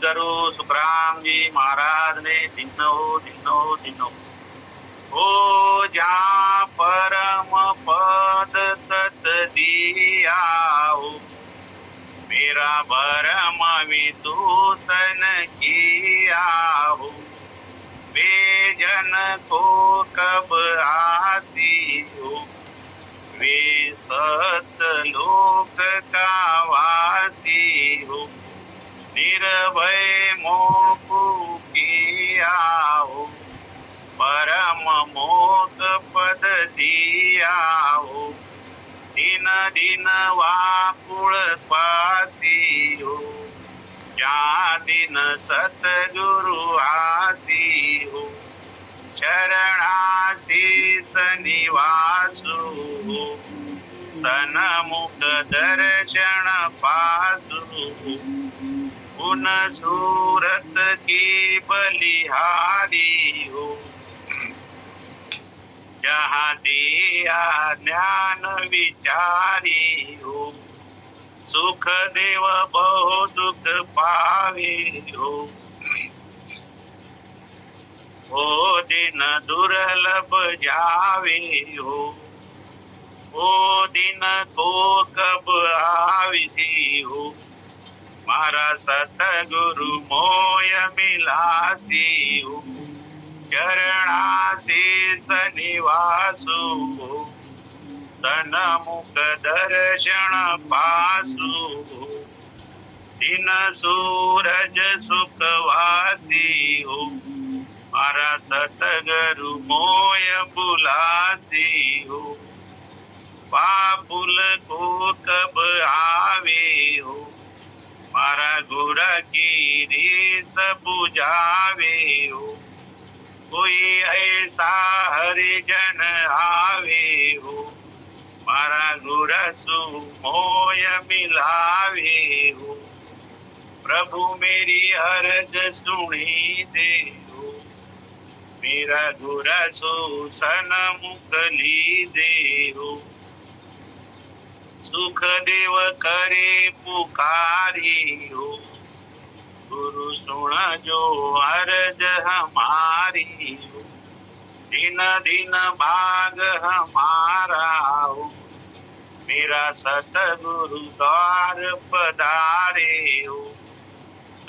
सद्गुरु सुखराम जी महाराज ने दिनो हो जा परम पद तत दिया हो, मेरा भरम विदूषण किया हो, वे जन को कब आसी हो, वे सतलोक का वासी हो, निर्भय मोकु किया हो, परम मोक पद दिया हो, दिन दिन वाकुळ पासी हो, या दिन सतगुरु आसी हो, चरणाशीष निवासु हो, तनमुख दर्शन पासु हो, उन सूरत की बलिहारी हो, जहाँ दिया ज्ञान विचारी हो, सुख देव बहु दुख पावे हो, ओ दिन दुर्लभ जावे हो, ओ दिन को कब आवी हो, मारा सतगुरु मोय मिलासी हो, चरणाशीष निवासु हो, तन मुख दर्शन पासु हो, दिन सूरज सुखवासी हो, मारा सतगुरु मोय बुलासी हो, पापुल को कब आवे हो, मारा गुरा की रीस बुझावे हो, कोई ऐसा हरिजन आवे हो, मारा गुरसु मोय मिलावे हो, प्रभु मेरी अर्ज सुनी दे हो, मेरा गुरसु सन्मुख लीजे हो, सुख देव करे पुकारी हो, गुरु सुन जो अर्ज हमारी हो, दिन दिन भाग हमारा हो, मेरा सतगुरु द्वार पधारे हो,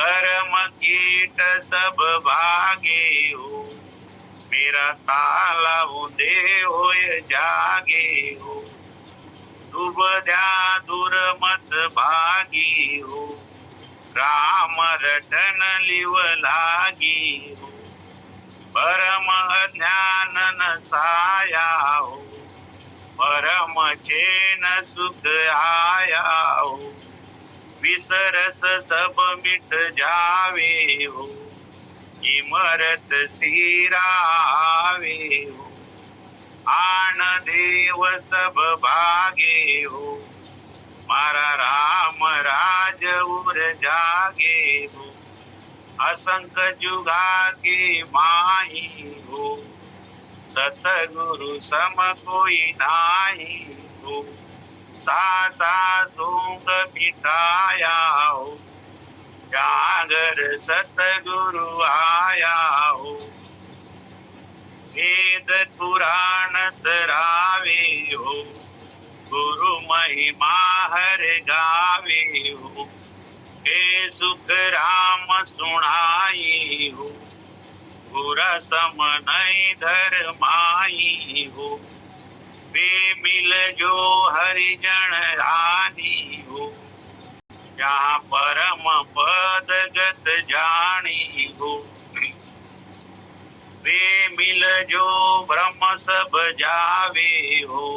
कर्म कीट सब भागे हो, मेरा ताला दे हो जागे हो, शुभ द्या दूर मत भागी हो, राम रटन लिव लागी हो, परम ज्ञान नसाया हो, परम चैन सुख आया हो, विसरस सब मिट जावे हो, इमरत सिरावे हो, आन देव सब भागे हो, मारा राम राज उर जागे हो, असंख्य जुगा के माही हो, सतगुरु सम कोई नाही हो, सा सोंग मिटाया हो, जागर सतगुरु आया हो, वेद पुराण सरावे हो, गुरु महिमा हर गावे हो, हे सुख राम सुनाई हो, गुरा सम नहीं धर्माई हो, वे मिल जो हरिजन रानी हो, जहाँ परम पद गत जानी हो, वे मिल जो ब्रह्म सब जावे हो,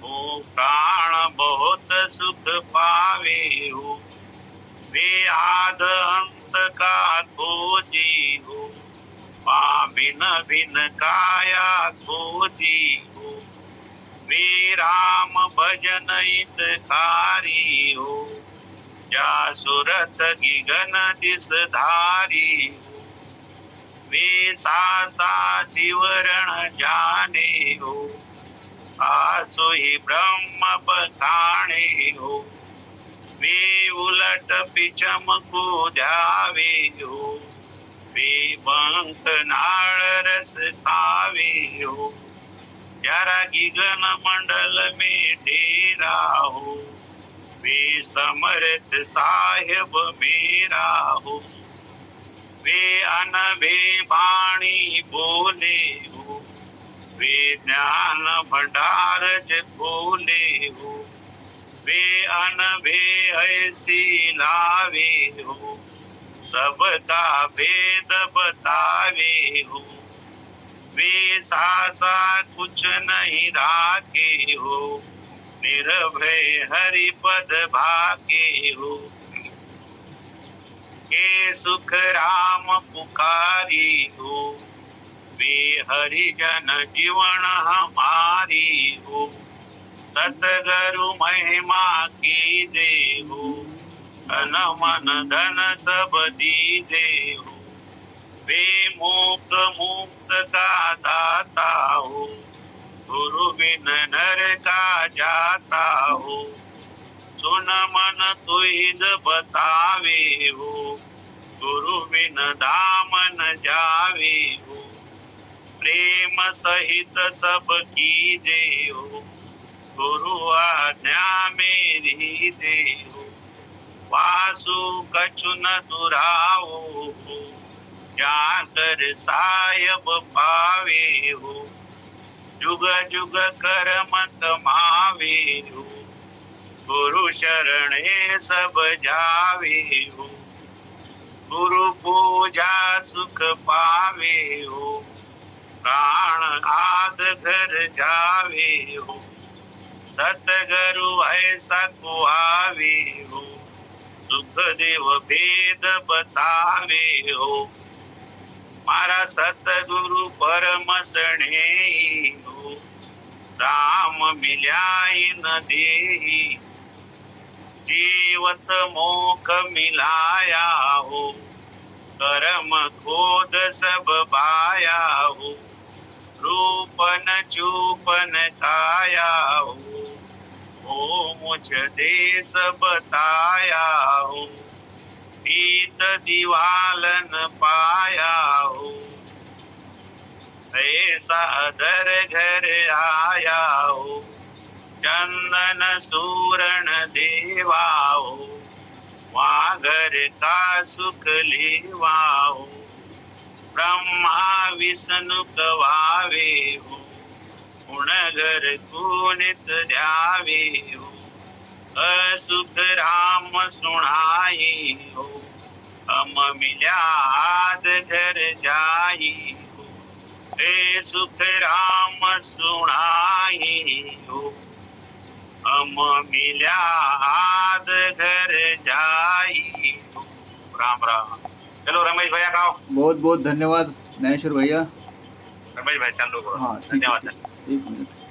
ओ प्राण बहुत सुख पावे हो, वे आद अंत का खोजी हो, भिन भिन काया खोजी हो, वे राम भजन हितकारी हो, जा सुरत की गण दिस धारी हो, वे सा शिवरण जाने हो, आसो ही ब्रह्म बखाने हो, वे उलट पिचम को ध्यावे हो, वे बंक नाळ रस खावे हो, प्यारा गगन मंडल में डेरा हो, वे समर्थ साहेब मेरा हो, वे अनभे वाणी बोले हो, वे ज्ञान भंडार खोले हो, वे अनभे ऐसी लावे हो, सबका भेद बतावे हो, वे सासा कुछ नहीं राखे हो, निर्भय हरि पद भाके हो, के सुख राम पुकारी हो, वे हरिजन जीवन हमारी हो, सतगुरु महिमा की दे हो, तन मन धन सब दीजे हो, वे मुक्त मुक्त का दाता हो, गुरु बिन नर का जाता हो, सुन मन तुहिद बतावे हो, गुरु बिन धाम न जावे हो, प्रेम सहित सब कीजे हो, गुरु आज्ञा मेरी दे हो, वासु कछु न दुराओ हो, जाकर सायब पावे हो, जुग जुग कर मत मावे हो, गुरु शरणे सब जावे हो, गुरु पूजा सुख पावे हो, प्राण आद घर जावे हो, सतगुरु ऐसा को आवे हो, सुख देव भेद बतावे हो, मारा सतगुरु परम स्नेही हो, राम मिल्याई न देही, जीवत मोख मिलाया हो, कर्म खोद सब बाया हो, रूपन चूपन काया हो, ओ मुझ देश बताया हो, पीत दीवालन पाया हो, ऐसा दर घर आया हो, चंदन सूरण देवा हो, वहाँ घर का सुख लेवा हो, ब्रह्मा विष्णु कवावे हो, गुणगर को नित ध्यावे हो, असुख राम सुनाई हो, हम मिल्या आद घर जाई हो, ए सुख राम सुनाई हो, हम मिल्या आद घर जाई हो। राम राम। चलो रमेश भैया गाओ। बहुत बहुत धन्यवाद ज्ञानेश्वर भैया। रमेश भाई चालू करो। हाँ, ठीक है, धन्यवाद। ठीक है। 1 मिनट।